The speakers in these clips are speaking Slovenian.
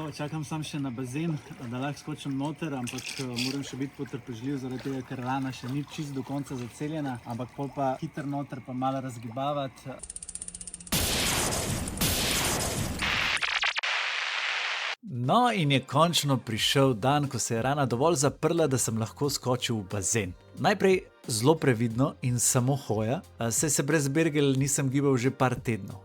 Evo, čakam sam še na bazen, da lahko skočim noter, ampak moram še biti potrpežljiv, zaradi tega, ker rana še ni čist do konca zaceljena, ampak pol pa hiter noter pa malo razgibavati. No in je končno prišel dan, ko se je rana dovolj zaprla, da sem lahko skočil v bazen. Najprej zelo previdno in samo hoja, saj se brez bergel nisem gibal že par tednov.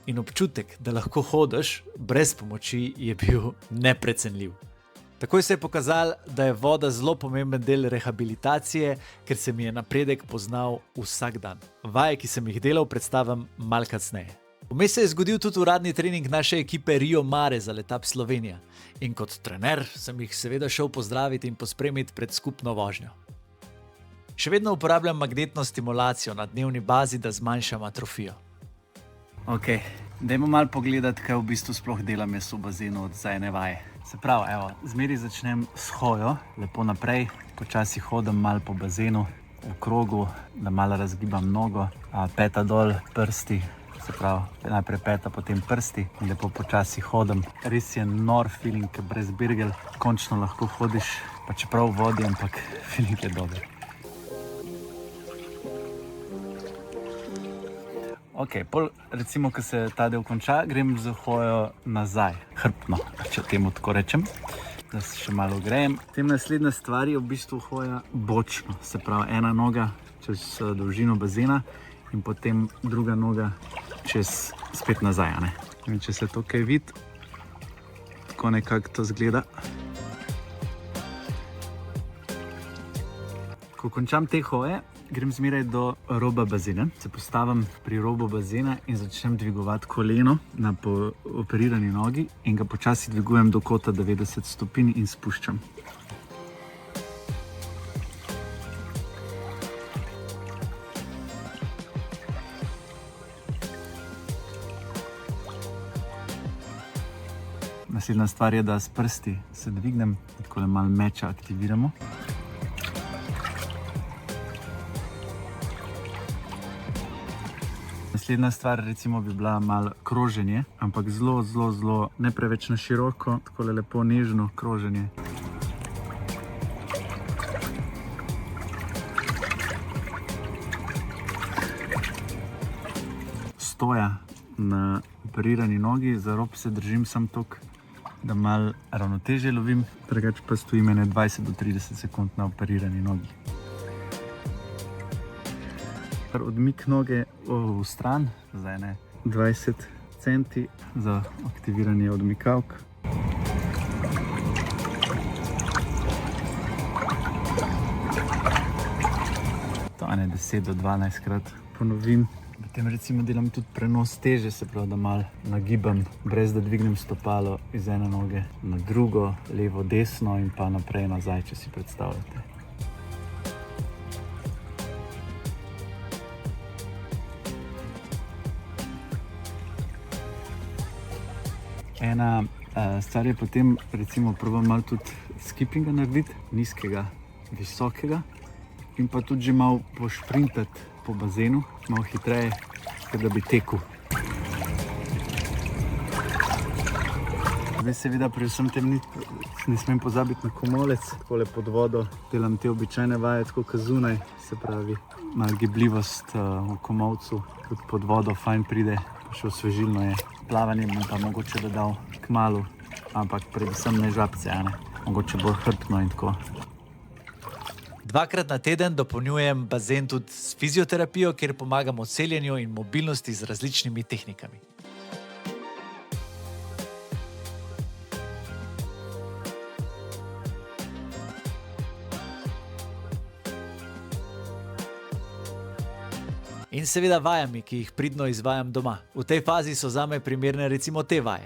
In občutek, da lahko hodiš brez pomoči, je bil neprecenljiv. Takoj se je pokazalo, da je voda zelo pomemben del rehabilitacije, ker se mi je napredek poznal vsak dan. Vaje, ki sem jih delal, predstavim malo kasneje. Vmes se je zgodil tudi uradni trening naše ekipe Rio Mare za Letap Slovenija. In kot trener sem jih seveda šel pozdraviti in pospremiti pred skupno vožnjo. Še vedno uporabljam magnetno stimulacijo na dnevni bazi, da zmanjšam atrofijo. Ok, dajmo malo pogledati, kaj v bistvu sploh delam jaz v bazenu od za ene vaje. Se pravi, evo, zmeri začnem s hojo, lepo naprej, počasi hodim malo po bazenu, v krogu, da malo razgibam nogo, peta dol, prsti, se pravi, najprej peta, potem prsti in lepo počasi hodim. Res je nor feeling, ker brez bergel končno lahko hodiš, pa čeprav v vodi, ampak feeling je dober. Ok, pol recimo, ko se ta del konča, grem z hojo nazaj, hrbtno, če temu tako rečem, da se še malo grejem. Potem naslednja stvar je v bistvu hoja bočno, se pravi ena noga čez dolžino bazena in potem druga noga čez spet nazaj, ne. In če se to kaj vidi, tako nekako to zgleda. Ko končam te hoje, grem zmeraj do roba bazena, se postavim pri robu bazena in začnem dvigovati koleno na operirani nogi in ga počasi dvigujem do kota 90 stopinj in spuščam. Naslednja stvar je, da s prsti se dvignem, tako malo meča aktiviramo. Naslednja stvar recimo bi bila malo kroženje, ampak zelo, ne preveč na široko, tako lepo nežno kroženje. Stoja na operirani nogi, za rob se držim samo toliko, da malo ravnotežje lovim, drugače pa stojim 20 do 30 sekund na operirani nogi. Odmik noge v stran za 20 centi za aktiviranje odmikavk. To 10 do 12 krat ponovim. Potem recimo delam tudi prenos teže, se pravi, da malo nagibam, brez da dvignem stopalo iz ene noge na drugo, levo, desno in pa naprej nazaj, če si predstavljate. Ena stvar je potem, recimo, probam malo tudi skipinga narediti, nizkega, visokega in pa tudi že malo pošprintati po bazenu, malo hitreje, da bi tekel. Zdaj seveda pri vsem tem ne smem pozabiti na komolec, takole pod vodo delam te običajne vaje, tako kot zunaj, se pravi, malo gibljivost v komolcu, tudi pod vodo fajn pride, še osvežilno je. Plavanje bom pa mogoče dodal kmalu, ampak predvsem ne žabce, mogoče bolj hrbtno in tako. Dvakrat na teden dopolnjujem bazen tudi s fizioterapijo, kjer pomagamo celjenju in mobilnosti z različnimi tehnikami. In seveda vajami, ki jih pridno izvajam doma. V tej fazi so zame primerne recimo te vaje.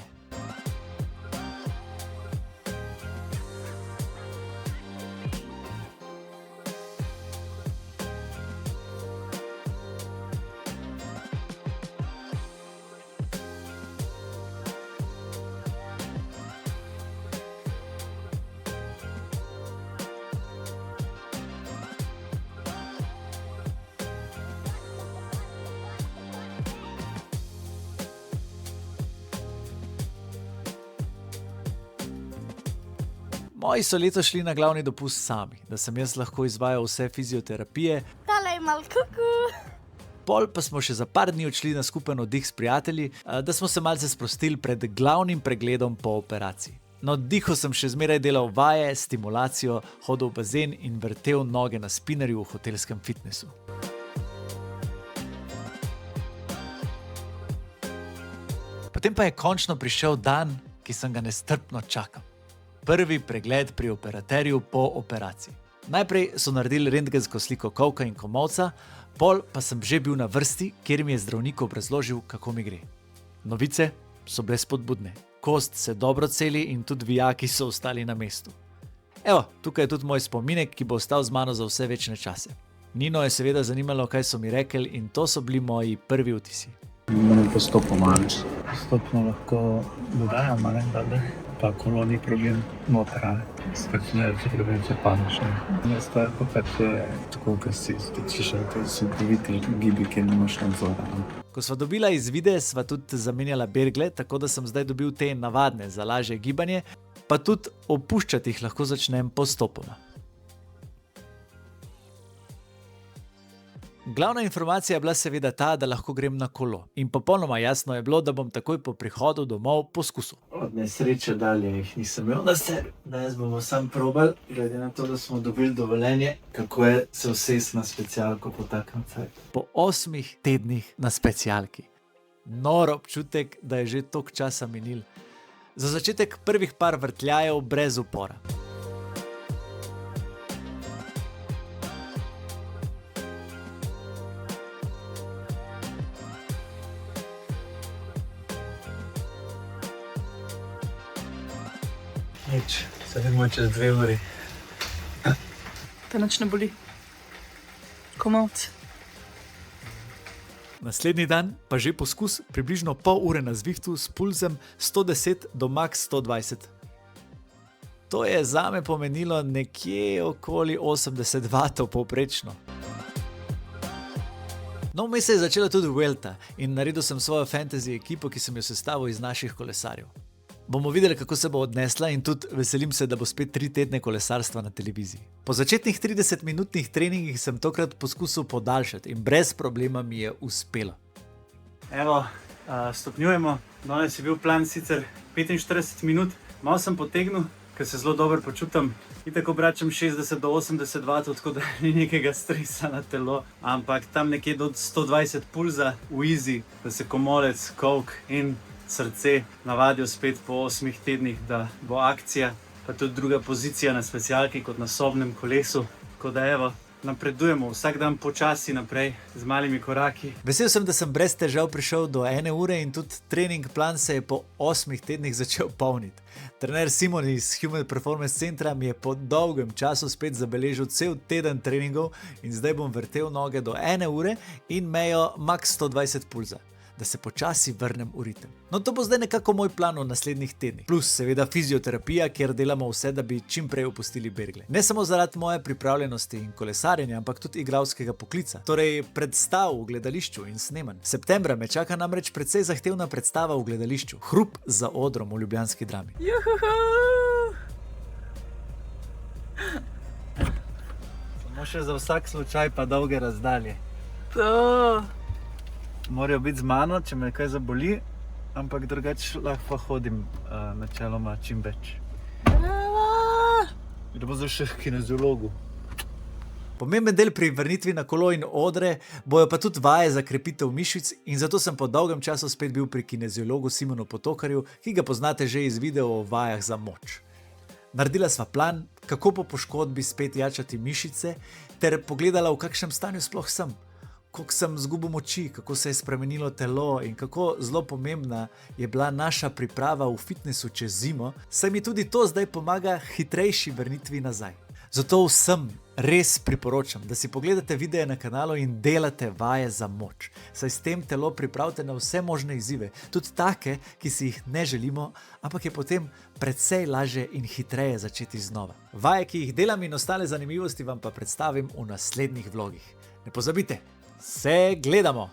Moji so letos šli na glavni dopust sami, da sem jaz lahko izvajal vse fizioterapije. Tale je mal kuku. Pol pa smo še za par dni odšli na skupen oddih s prijatelji, da smo se malce sprostili pred glavnim pregledom po operaciji. Na oddihu sem še zmeraj delal vaje, stimulacijo, hodil v bazen in vrtel noge na spinnerju v hotelskem fitnessu. Potem pa je končno prišel dan, ki sem ga nestrpno čakal. Prvi pregled pri operaterju po operaciji. Najprej so naredili rentgensko sliko kolka in komolca, pol pa sem že bil na vrsti, kjer mi je zdravnik obrazložil, kako mi gre. Novice so bile spodbudne. Kost se dobro celi in tudi vijaki so ostali na mestu. Evo, tukaj je tudi moj spominek, ki bo ostal z mano za vse večne čase. Nino je seveda zanimalo, kaj so mi rekli, in to so bili moji prvi vtisi. Postopoma lahko dodajam, pa kolo ni problem noter, spet ne, če problem se padeš. Stvar pa pač je tako, ker si tičiš, to so dobiti gibi, ki nimaš nadzora. Ko sva dobila izvide, sva tudi zamenjala bergle, tako da sem zdaj dobil te navadne za lažje gibanje, pa tudi opuščati jih lahko začnem postopoma. Glavna informacija je bila seveda ta, da lahko grem na kolo. In popolnoma jasno je bilo, da bom takoj po prihodu domov poskusil. Od nesreče dalje jih nisem imel na sebi. Danes bomo sam probali, glede na to, da smo dobili dovoljenje, kako je se usesti na specialko po takem cajtu. Po 8 tednih na specialki. Nor občutek, da je že toliko časa minil. Za začetek prvih par vrtljajev brez upora. Nič, se vidimo čez 2 uri. Te nič ne boli. Komolc. Naslednji dan pa že poskus približno pol ure na zvihtu s pulzem 110 do max 120. To je zame pomenilo nekje okoli 80 vatov povprečno. No, vmes se je začela tudi Vuelta in naredil sem svojo fantasy ekipo, ki sem jo sestavil iz naših kolesarjev. Bomo videli, kako se bo odnesla, in tudi veselim se, da bo spet 3 tedne kolesarstva na televiziji. Po začetnih 30-minutnih treningih sem tokrat poskusil podaljšati in brez problema mi je uspelo. Evo, stopnjujemo. Danes je bil plan sicer 45 minut. Malo sem potegnil, ker se zelo dobro počutim. Itak obračam 60 do 80 vatov, tako da ni nekega stresa na telo. Ampak tam nekje do 120 pulza v easy, da se komolec, kolk in srce navadijo spet po 8 tednih, da bo akcija, pa tudi druga pozicija na specialki kot na sobnem kolesu. Tako da evo, napredujemo vsak dan počasi naprej, z malimi koraki. Vesel sem, da sem brez težav prišel do 1 ure in tudi trening plan se je po 8 tednih začel polniti. Trener Simon iz Human Performance Centra mi je po dolgem času spet zabeležil cel teden treningov in zdaj bom vrtel noge do 1 ure in mejo max 120 pulza, da se počasi vrnem v ritem. No, to bo zdaj nekako moj plan v naslednjih tednih. Plus seveda fizioterapija, kjer delamo vse, da bi čim prej opustili bergle. Ne samo zaradi moje pripravljenosti in kolesarjenja, ampak tudi igralskega poklica. Torej predstav v gledališču in snemanj. Septembra me čaka namreč precej zahtevna predstava v gledališču. Hrup za odrom v ljubljanski Drami. Juhuhu! Samo še za vsak slučaj pa dolge razdalje. To. Morajo biti z mano, če me kaj zaboli, ampak drugače lahko hodim načeloma čim več. Da bo zdaj še k kineziologu. Pomemben del pri vrnitvi na kolo in odre bojo pa tudi vaje za krepitev mišic in zato sem po dolgem času spet bil pri kineziologu Simonu Potokarju, ki ga poznate že iz videa o vajah za moč. Naredila sva plan, kako po poškodbi spet jačati mišice, ter pogledala, v kakšnem stanju sploh sem. Kako sem zgubil moči, kako se je spremenilo telo in kako zelo pomembna je bila naša priprava v fitnessu čez zimo, saj mi tudi to zdaj pomaga hitrejši vrnitvi nazaj. Zato vsem res priporočam, da si pogledate videe na kanalu in delate vaje za moč, saj s tem telo pripravite na vse možne izzive, tudi take, ki si jih ne želimo, ampak je potem precej lažje in hitreje začeti znova. Vaje, ki jih delam in ostale zanimivosti vam pa predstavim v naslednjih vlogih. Ne pozabite! Se gledamo!